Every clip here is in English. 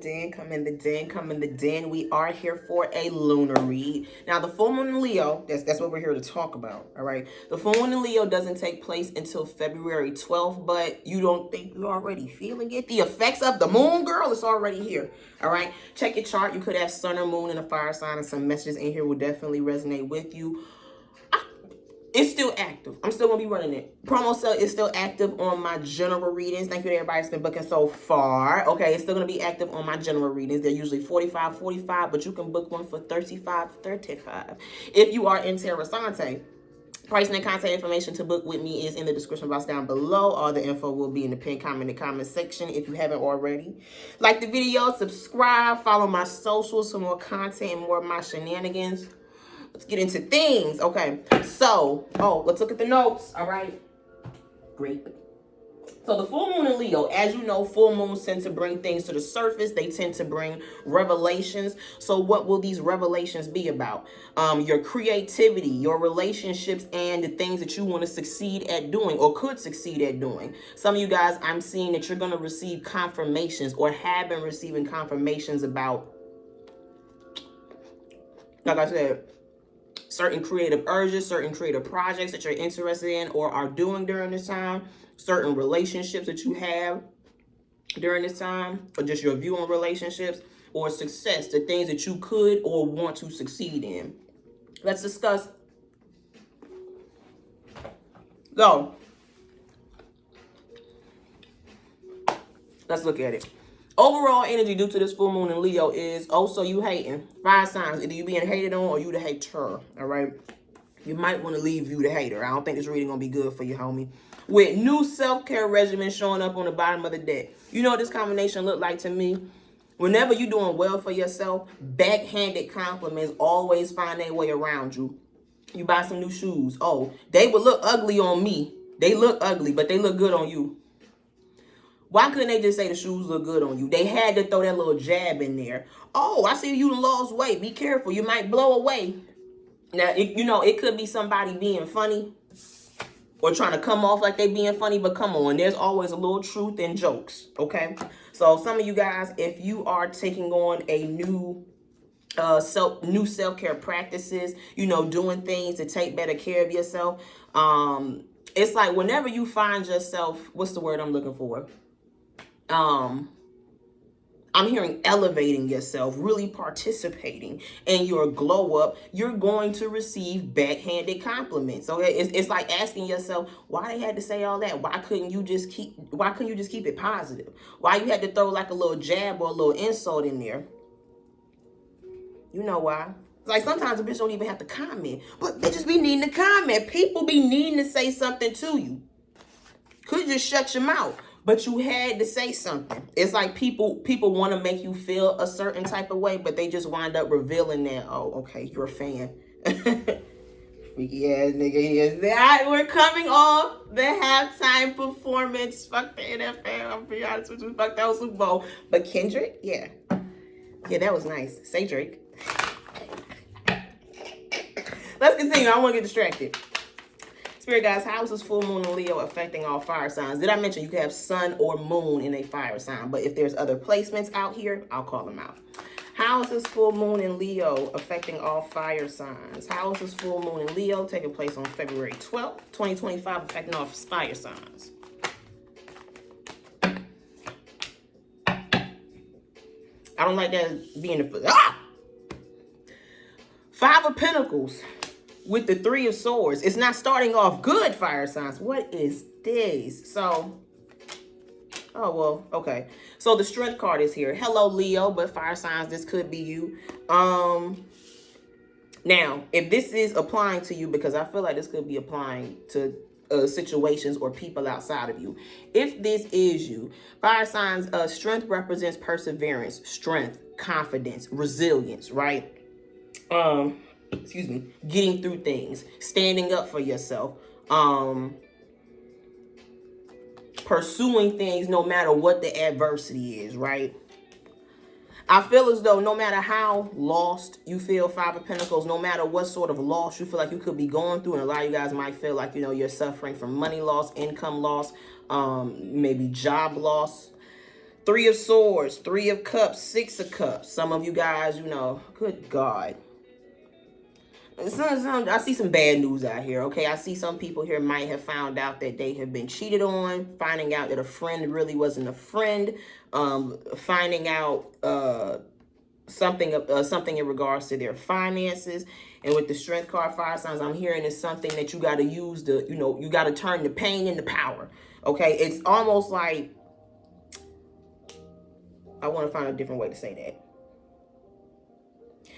den, come in the den, come in the den. We are here for a lunar read. Now, the full moon in Leo, that's what we're here to talk about, all right? The full moon in Leo doesn't take place until February 12th, but you don't think you're already feeling it? The effects of the moon, girl, it's already here, all right? Check your chart. You could have sun or moon in a fire sign, and some messages in here will definitely resonate with you. It's still active. I'm still going to be running it. Promo sale is still active on my general readings. Thank you to everybody that's been booking so far. Okay, it's still going to be active on my general readings. They're usually $45, but you can book one for $35. If you in Terrasante, pricing and contact information to book with me is in the description box down below. All the info will be in the pinned comment in the comment section if you haven't already. Like the video, subscribe, follow my socials for more content and more of my shenanigans. Let's get into things. Okay, so, let's look at the notes. All right, great. So the full moon in Leo, as you know, full moons tend to bring things to the surface. They tend to bring revelations. So what will these revelations be about? Your creativity, your relationships, and the things that you want to succeed at doing or could succeed at doing. Some of you guys, I'm seeing that you're going to receive confirmations or have been receiving confirmations about, like I said, certain creative urges, certain creative projects that you're interested in or are doing during this time, certain relationships that you have during this time, or just your view on relationships or success, the things that you could or want to succeed in. Let's discuss. So, let's look at it. Overall energy due to this full moon in Leo is also you hating. 5 signs. Either you being hated on or you the hater. All right. You might want to leave you the hater. I don't think this reading going to be good for you, homie. With new self-care regimen showing up on the bottom of the deck. You know what this combination look like to me? Whenever you're doing well for yourself, backhanded compliments always find their way around you. You buy some new shoes. Oh, they would look ugly on me. They look ugly, but they look good on you. Why couldn't they just say the shoes look good on you? They had to throw that little jab in there. Oh, I see you lost weight. Be careful. You might blow away. Now, it could be somebody being funny or trying to come off like they being funny, but come on, there's always a little truth in jokes, okay? So some of you guys, if you are taking on a new self-care practices, doing things to take better care of yourself, it's like whenever you find yourself, what's the word I'm looking for? I'm hearing elevating yourself, really participating in your glow up, you're going to receive backhanded compliments. Okay, it's like asking yourself, why they had to say all that? Why couldn't you just keep it positive? Why you had to throw like a little jab or a little insult in there? You know why? Like sometimes a bitch don't even have to comment, but bitches be needing to comment. People be needing to say something to you. Could just shut your mouth. But you had to say something. It's like people want to make you feel a certain type of way, but they just wind up revealing that, oh, okay, you're a fan. Freaky ass nigga here. We're coming off the halftime performance. Fuck the NFL. I'll be honest with you. Fuck that Super Bowl. But Kendrick, yeah, that was nice. Say Drake. Let's continue. I don't want to get distracted. Spirit guys, how is this full moon in Leo affecting all fire signs? Did I mention you could have sun or moon in a fire sign? But if there's other placements out here, I'll call them out. How is this full moon in Leo affecting all fire signs? How is this full moon in Leo taking place on February 12th, 2025, affecting all fire signs? I don't like that being the... 5 of Pentacles. With the 3 of Swords. It's not starting off good, fire signs. What is this? So, okay. So the Strength card is here. Hello, Leo, but fire signs, this could be you. Now, if this is applying to you, because I feel like this could be applying to situations or people outside of you. If this is you, fire signs, strength represents perseverance, strength, confidence, resilience, right? Getting through things, standing up for yourself, pursuing things no matter what the adversity is, right? I feel as though no matter how lost you feel, 5 of Pentacles, no matter what sort of loss you feel like you could be going through, and a lot of you guys might feel like, you're suffering from money loss, income loss, maybe job loss. Three of Swords, Three of Cups, Six of Cups. Some of you guys, you know, good God. I see some bad news out here, okay? I see some people here might have found out that they have been cheated on, finding out that a friend really wasn't a friend, finding out something in regards to their finances. And with the Strength card, fire signs, I'm hearing is something that you got to use to, you know, you got to turn the pain into power, okay? It's almost like, I want to find a different way to say that.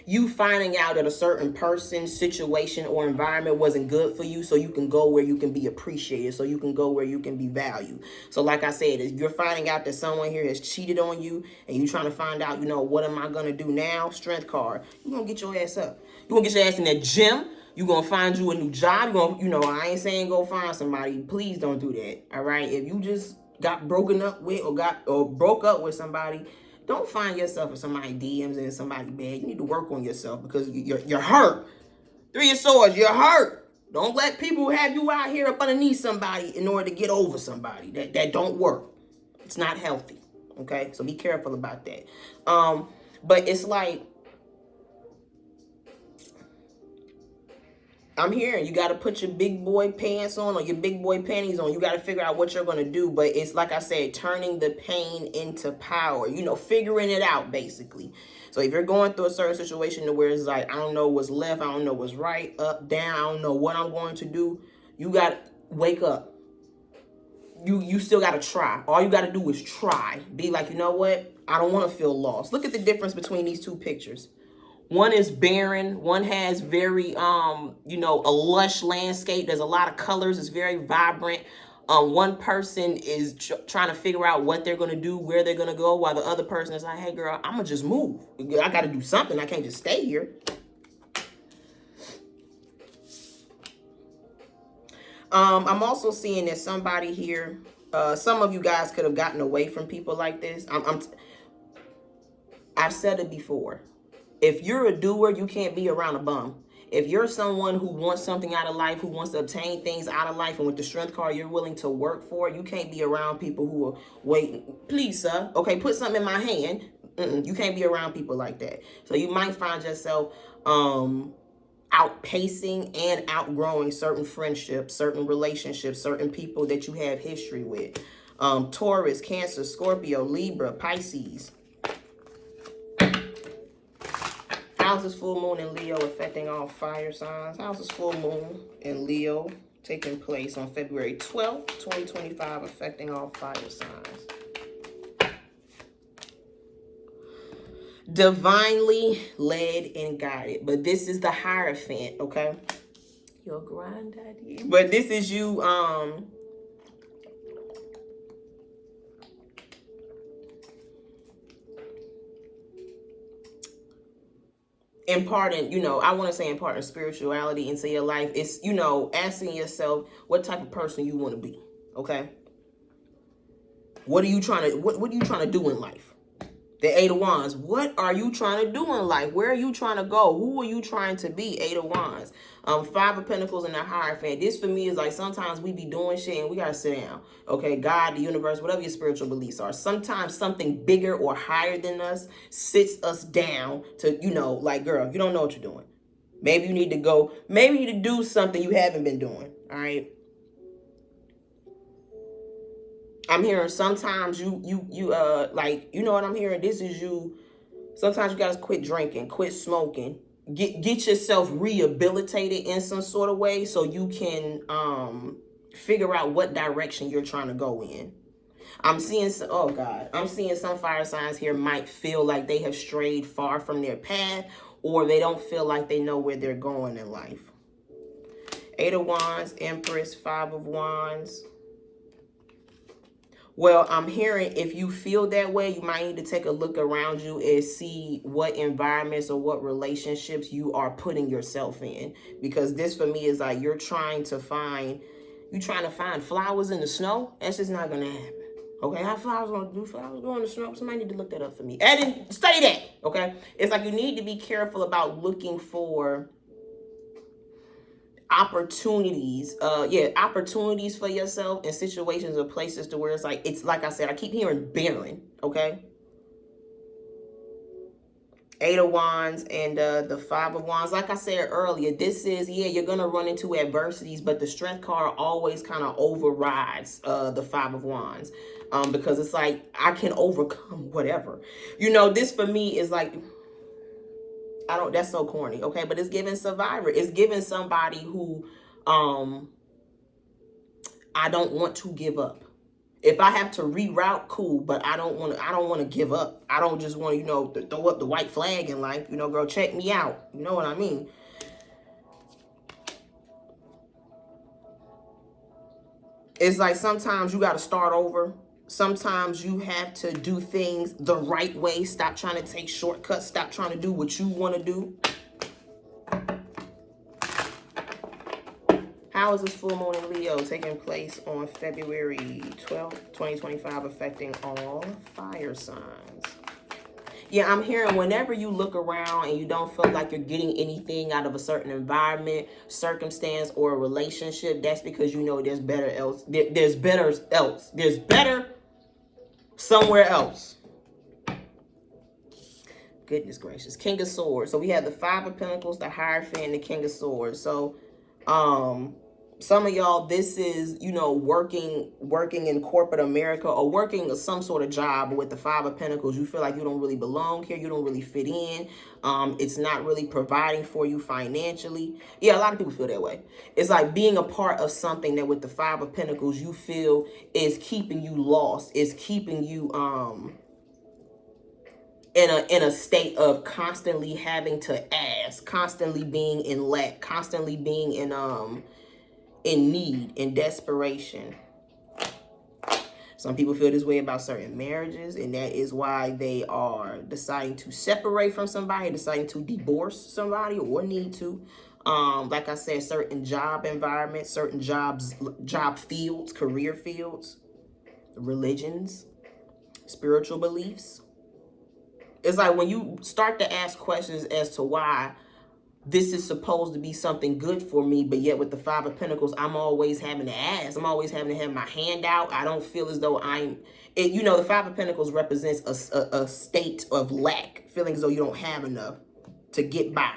You finding out that a certain person, situation, or environment wasn't good for you, so you can go where you can be appreciated, so you can go where you can be valued. So like I said, if you're finding out that someone here has cheated on you and you're trying to find out, you know, what am I going to do now? Strength card. You're going to get your ass up. You're going to get your ass in that gym. You're going to find you a new job. You're going to, you know, I ain't saying go find somebody. Please don't do that. All right. If you just got broken up with or broke up with somebody, don't find yourself in somebody DMs and somebody bad. You need to work on yourself because you're hurt. Three of Swords, you're hurt. Don't let people have you out here up underneath somebody in order to get over somebody. That don't work. It's not healthy. Okay, so be careful about that. But it's like, I'm hearing you got to put your big boy pants on or your big boy panties on. You got to figure out what you're going to do. But it's like I said, turning the pain into power, you know, figuring it out basically. So if you're going through a certain situation where it's like, I don't know what's left, I don't know what's right, up, down, I don't know what I'm going to do, you got to wake up. You still got to try. All you got to do is try. Be like, you know what? I don't want to feel lost. Look at the difference between these two pictures. One is barren. One has very, you know, a lush landscape. There's a lot of colors. It's very vibrant. One person is trying to figure out what they're going to do, where they're going to go, while the other person is like, hey, girl, I'm going to just move. I got to do something. I can't just stay here. I'm also seeing that somebody here, some of you guys could have gotten away from people like this. I've said it before. If you're a doer, you can't be around a bum. If you're someone who wants something out of life, who wants to obtain things out of life, and with the Strength card, you're willing to work for it, you can't be around people who are waiting. Please, sir. Okay, put something in my hand. You can't be around people like that. So you might find yourself outpacing and outgrowing certain friendships, certain relationships, certain people that you have history with. Taurus, Cancer, Scorpio, Libra, Pisces. How's this full moon in Leo affecting all fire signs? How's this full moon in Leo taking place on February 12th, 2025, affecting all fire signs? Divinely led and guided. But this is the Hierophant, okay? Your granddaddy. But this is you, imparting, you know, I want to say imparting spirituality into your life. It's, you know, asking yourself what type of person you want to be, okay? What are you trying to, what are you trying to do in life? The Eight of Wands. What are you trying to do in life? Where are you trying to go? Who are you trying to be? Eight of Wands. Five of Pentacles and the Hierophant. This for me is like sometimes we be doing shit and we got to sit down. Okay, God, the universe, whatever your spiritual beliefs are. Sometimes something bigger or higher than us sits us down to, you know, like, girl, you don't know what you're doing. Maybe you need to go, maybe you need to do something you haven't been doing. All right. I'm hearing sometimes you like, you know what I'm hearing? This is you. Sometimes you gotta quit drinking, quit smoking, get yourself rehabilitated in some sort of way so you can figure out what direction you're trying to go in. I'm seeing some, oh God, I'm seeing some fire signs here might feel like they have strayed far from their path, or they don't feel like they know where they're going in life. Eight of Wands, Empress, Five of Wands. Well, I'm hearing if you feel that way, you might need to take a look around you and see what environments or what relationships you are putting yourself in. Because this for me is like you're trying to find flowers in the snow. That's just not going to happen. Okay, how flowers going to do? Flowers go in the snow? Somebody need to look that up for me. And then study that, okay? It's like you need to be careful about looking for opportunities, opportunities for yourself in situations or places to where it's like I said, I keep hearing barren, okay? Eight of Wands and the Five of Wands. Like I said earlier, this is, you're going to run into adversities, but the Strength card always kind of overrides the Five of Wands. Because it's like, I can overcome whatever. This for me is like, that's so corny, okay? But it's giving survivor. It's giving somebody who I don't want to give up. If I have to reroute, cool, but I don't want to give up. I don't just want to, to throw up the white flag and like, girl, check me out. You know what I mean? It's like sometimes you got to start over. Sometimes you have to do things the right way. Stop trying to take shortcuts. Stop trying to do what you want to do. How is this full moon in Leo taking place on February 12th, 2025, affecting all fire signs? Yeah, I'm hearing whenever you look around and you don't feel like you're getting anything out of a certain environment, circumstance, or a relationship, that's because there's better else. There's better else. There's better somewhere else. Goodness gracious. King of Swords. So we have the Five of Pentacles, the Hierophant, and the King of Swords. So, some of y'all, this is, working in corporate America or working some sort of job with the Five of Pentacles. You feel like you don't really belong here. You don't really fit in. It's not really providing for you financially. Yeah, a lot of people feel that way. It's like being a part of something that with the Five of Pentacles, you feel is keeping you lost, is keeping you, in a state of constantly having to ask, constantly being in lack, constantly being in need, in desperation. Some people feel this way about certain marriages, and that is why they are deciding to separate from somebody, deciding to divorce somebody, or need to. Like I said, certain job environments, certain job fields, career fields, religions, spiritual beliefs. It's like when you start to ask questions as to why this is supposed to be something good for me, but yet with the Five of Pentacles, I'm always having to ask. I'm always having to have my hand out. I don't feel as though the Five of Pentacles represents a state of lack, feeling as though you don't have enough to get by.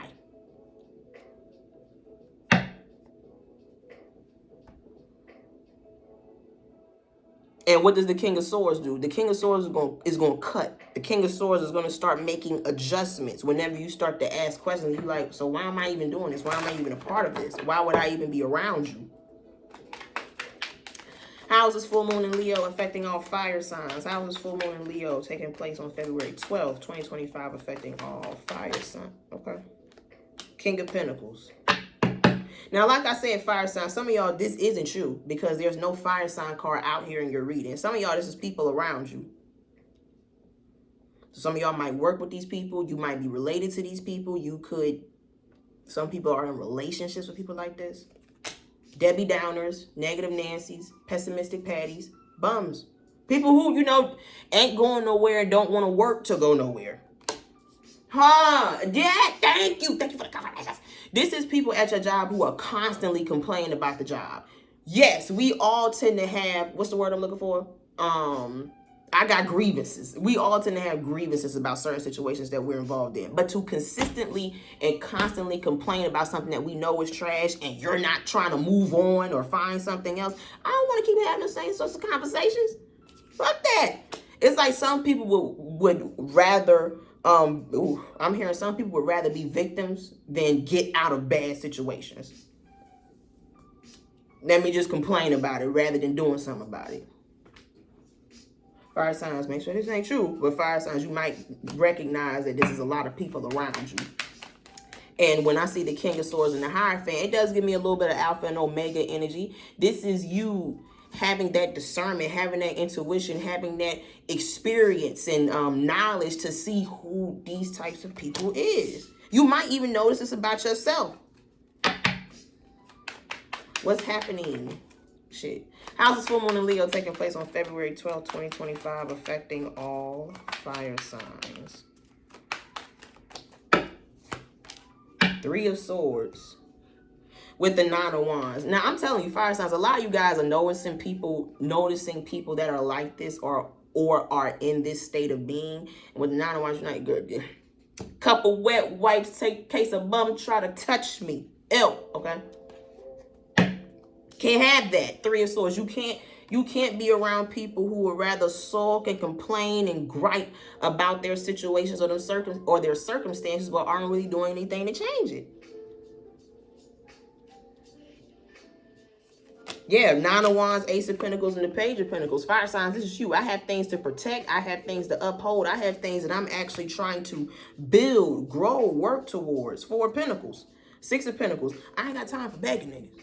And what does the King of Swords do? The King of Swords is going to cut. The King of Swords is going to start making adjustments. Whenever you start to ask questions, you're like, so why am I even doing this? Why am I even a part of this? Why would I even be around you? How is this full moon in Leo affecting all fire signs? How is this full moon in Leo taking place on February 12th, 2025, affecting all fire signs? Okay. King of Pentacles. Now, like I said, fire sign, some of y'all, this isn't you because there's no fire sign card out here in your reading. Some of y'all, this is people around you. So some of y'all might work with these people. You might be related to these people. Some people are in relationships with people like this. Debbie Downers, negative Nancys, pessimistic Patties, bums. People who, ain't going nowhere and don't want to work to go nowhere. Yeah, thank you. Thank you for the confirmations. This is people at your job who are constantly complaining about the job. Yes, we all tend to have, what's the word I'm looking for? I got grievances. We all tend to have grievances about certain situations that we're involved in. But to consistently and constantly complain about something that we know is trash and you're not trying to move on or find something else, I don't want to keep having the same sorts of conversations. Fuck that. It's like some people would rather... I'm hearing some people would rather be victims than get out of bad situations. Let me just complain about it rather than doing something about it. Fire signs, make sure this ain't true, but fire signs, you might recognize that this is a lot of people around you. And when I see the King of Swords and the Hierophant, it does give me a little bit of Alpha and Omega energy. This is you having that discernment, having that intuition, having that experience and knowledge to see who these types of people is. You might even notice this about yourself. What's happening? Shit. How's this full moon in Leo taking place on February 12th, 2025, affecting all fire signs? Three of Swords. with the Nine of Wands. Now, I'm telling you, fire signs, a lot of you guys are noticing people that are like this or are in this state of being. And with the Nine of Wands, you're not good. Couple wet wipes, take case of bum, try to touch me. Ew, okay? Can't have that. Three of Swords. You can't be around people who would rather sulk and complain and gripe about their situations or their circumstances, but aren't really doing anything to change it. Yeah, Nine of Wands, Ace of Pentacles, and the Page of Pentacles. Fire signs, this is you. I have things to protect. I have things to uphold. I have things that I'm actually trying to build, grow, work towards. Four of Pentacles. Six of Pentacles. I ain't got time for begging niggas.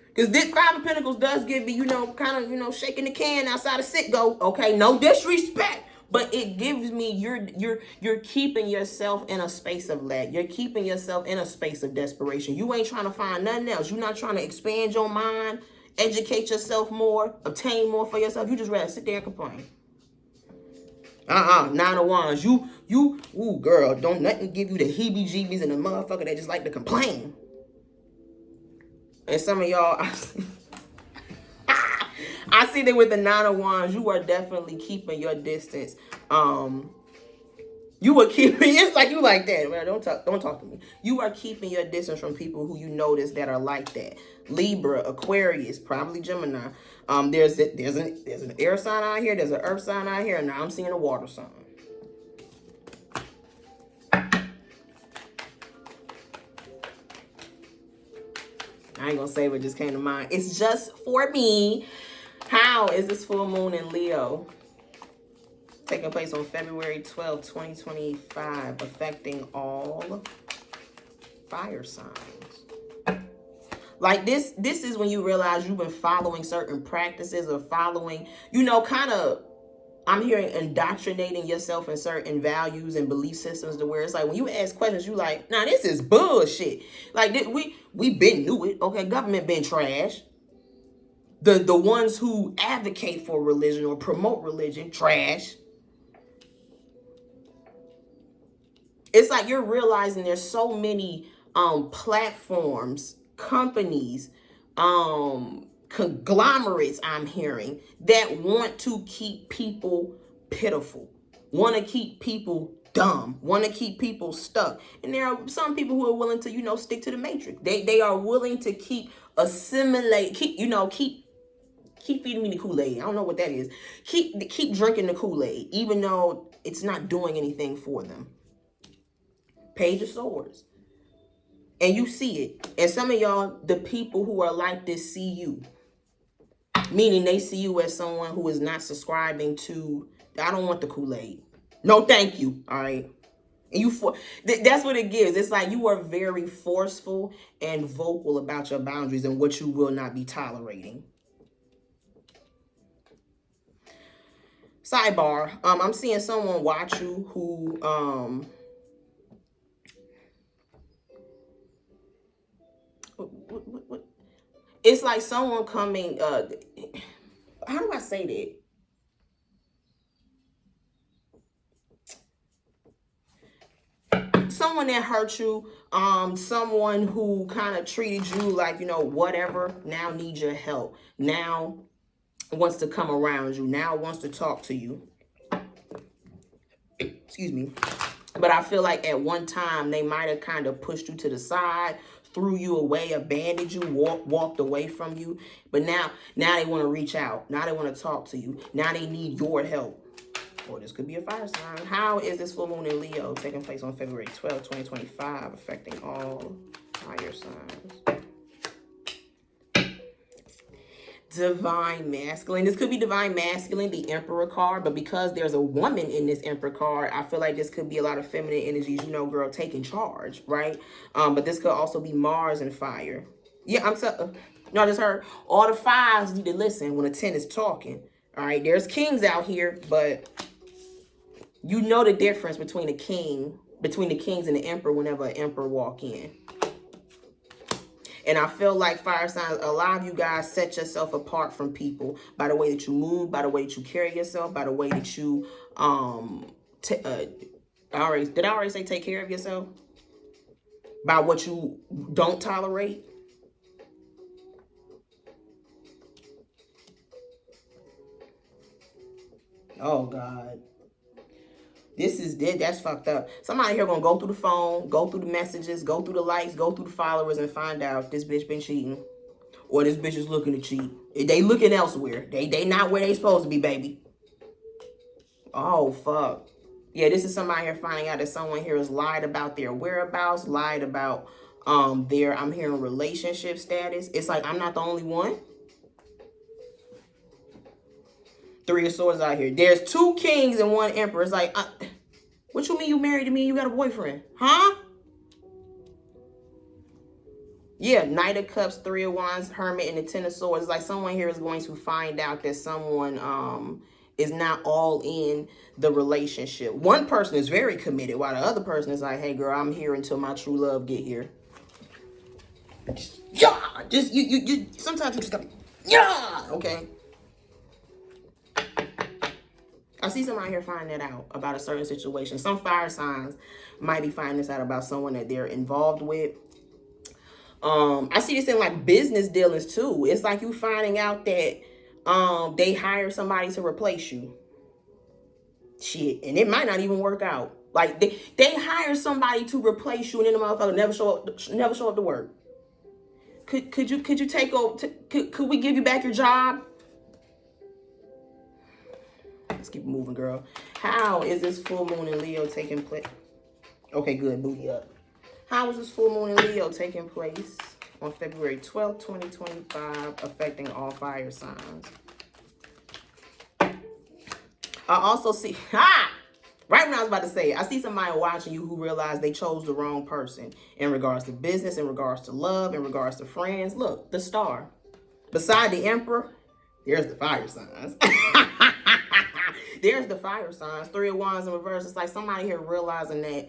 Because this Five of Pentacles does give me, kind of, shaking the can outside of sit go. Okay, no disrespect. But it gives me you're keeping yourself in a space of lack. You're keeping yourself in a space of desperation. You ain't trying to find nothing else. You're not trying to expand your mind, educate yourself more, obtain more for yourself. You just rather sit there and complain. Nine of Wands. Ooh, girl, don't nothing give you the heebie-jeebies and the motherfucker that just like to complain. And some of y'all, I see that with the Nine of Wands, you are definitely keeping your distance. You are keeping, it's like you like that. Well, don't talk to me. You are keeping your distance from people who you notice that are like that. Libra, Aquarius, probably Gemini. There's an air sign out here. There's an earth sign out here. And now I'm seeing a water sign. I ain't gonna say what just came to mind. It's just for me. How is this full moon in Leo taking place on February 12th, 2025, affecting all fire signs? Like this is when you realize you've been following certain practices or following, kind of, I'm hearing indoctrinating yourself in certain values and belief systems to where it's like when you ask questions, you like, nah, this is bullshit. Like we been knew it. Okay, government been trash. The ones who advocate for religion or promote religion, trash. It's like you're realizing there's so many platforms, companies, conglomerates I'm hearing that want to keep people pitiful, want to keep people dumb, want to keep people stuck. And there are some people who are willing to, stick to the matrix. They are willing to keep feeding me the Kool-Aid. I don't know what that is. Keep drinking the Kool-Aid, even though it's not doing anything for them. Page of Swords. And you see it. And some of y'all, the people who are like this see you. Meaning they see you as someone who is not subscribing to, I don't want the Kool-Aid. No, thank you. All right. And that's what it gives. It's like you are very forceful and vocal about your boundaries and what you will not be tolerating. Sidebar. I'm seeing someone watch you who, what? It's like someone coming, how do I say that? Someone that hurt you, someone who kind of treated you like, whatever, now needs your help. Now wants to come around you. Now wants to talk to you. Excuse me. But I feel like at one time they might have kind of pushed you to the side, threw you away, abandoned you, walked away from you. But now they want to reach out. Now they want to talk to you. Now they need your help. Or this could be a fire sign. How is this full moon in Leo taking place on February 12th, 2025, affecting all fire signs? Divine Masculine. This could be Divine Masculine, the Emperor card, but because there's a woman in this Emperor card, I feel like this could be a lot of feminine energies, girl, taking charge, right? But this could also be Mars and fire. Yeah, y'all just heard all the fives need to listen when a 10 is talking. All right, there's kings out here, but you know the difference between the kings and the emperor whenever an emperor walk in. And I feel like fire signs, a lot of you guys set yourself apart from people by the way that you move, by the way that you carry yourself, by the way that you, did I already say take care of yourself? By what you don't tolerate? Oh, God. That's fucked up. Somebody here gonna go through the phone, go through the messages, go through the likes, go through the followers, and find out this bitch been cheating. Or this bitch is looking to cheat. They looking elsewhere. They not where they supposed to be, baby. Oh, fuck. Yeah, this is somebody here finding out that someone here has lied about their whereabouts, lied about their, I'm hearing, relationship status. It's like, I'm not the only one. Three of Swords out here. There's 2 kings and 1 emperor. It's like, what you mean you married to me and you got a boyfriend? Huh? Yeah, Knight of Cups, 3 of Wands, Hermit, and the 10 of Swords. It's like someone here is going to find out that someone is not all in the relationship. One person is very committed, while the other person is like, hey, girl, I'm here until my true love get here. Yeah, just, you sometimes you just gotta, yeah, okay. I see somebody here finding that out about a certain situation. Some fire signs might be finding this out about someone that they're involved with. I see this in like business dealings too. It's like you finding out that they hire somebody to replace you. Shit, and it might not even work out. Like they hire somebody to replace you, and then the motherfucker never show up to work. Could you take over? Could we give you back your job? Let's keep moving, girl. How is this full moon in Leo taking place? Okay, good. Booty up. How is this full moon in Leo taking place on February 12th, 2025, affecting all fire signs? I also see, right when I was about to say it, I see somebody watching you who realized they chose the wrong person in regards to business, in regards to love, in regards to friends. Look, the star. Beside the emperor, there's the fire signs. There's the fire signs. 3 of Wands in reverse. It's like somebody here realizing that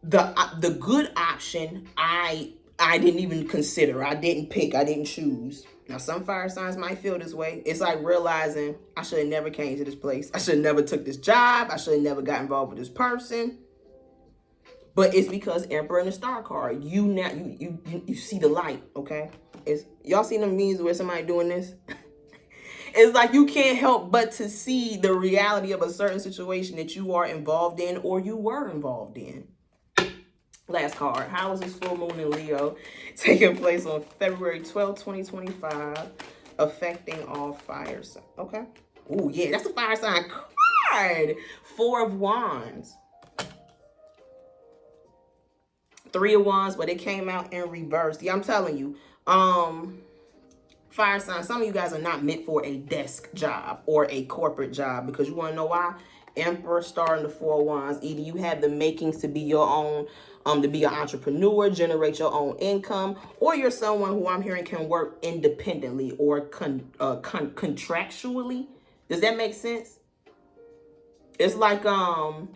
the good option I didn't even consider. I didn't pick. I didn't choose. Now, some fire signs might feel this way. It's like realizing I should have never came to this place. I should have never took this job. I should have never got involved with this person. But it's because Emperor and the Star card. You see the light, okay? Y'all seen them memes where somebody doing this? It's like you can't help but to see the reality of a certain situation that you are involved in or you were involved in. Last card. How is this full moon in Leo taking place on February 12th, 2025, affecting all fire signs? Okay. Oh, yeah, that's a fire sign card. 4 of Wands. 3 of Wands, but it came out in reverse. Yeah, I'm telling you. Fire sign, some of you guys are not meant for a desk job or a corporate job, because you want to know why? Emperor, Star, and the 4 of Wands. Either you have the makings to be your own, to be an entrepreneur, generate your own income, or you're someone who I'm hearing can work independently or contractually. Does that make sense? It's like I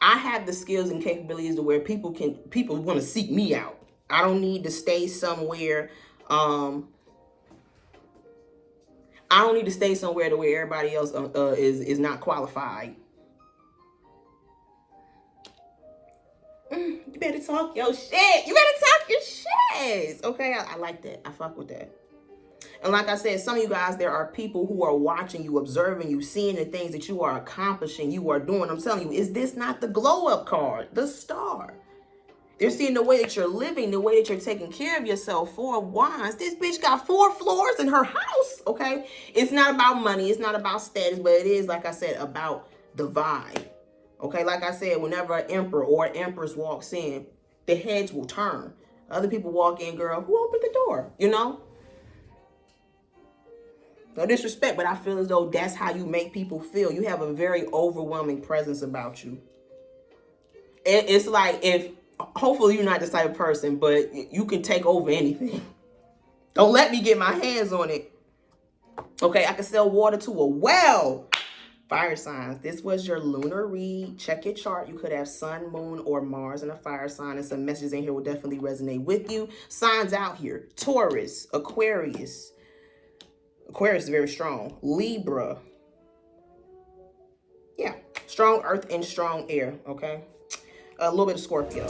have the skills and capabilities to where people want to seek me out. I don't need to stay somewhere. I don't need to stay somewhere to where everybody else is not qualified. You better talk your shit. You better talk your shit. Okay, I like that. I fuck with that. And like I said, some of you guys, there are people who are watching you, observing you, seeing the things that you are accomplishing, you are doing. I'm telling you, is this not the glow up card, the star? They're seeing the way that you're living, the way that you're taking care of yourself. 4 of Wands. This bitch got 4 floors in her house, okay? It's not about money. It's not about status, but it is, like I said, about the vibe, okay? Like I said, whenever an emperor or an empress walks in, the heads will turn. Other people walk in, girl, who opened the door, you know? No disrespect, but I feel as though that's how you make people feel. You have a very overwhelming presence about you. It's like hopefully you're not this type of person, but you can take over anything. Don't let me get my hands on it. Okay, I can sell water to a well. Fire signs. This was your lunar read. Check your chart. You could have Sun, Moon, or Mars in a fire sign, and some messages in here will definitely resonate with you. Signs out here. Taurus, Aquarius. Aquarius is very strong. Libra. Yeah, strong earth and strong air, okay? A little bit of Scorpio.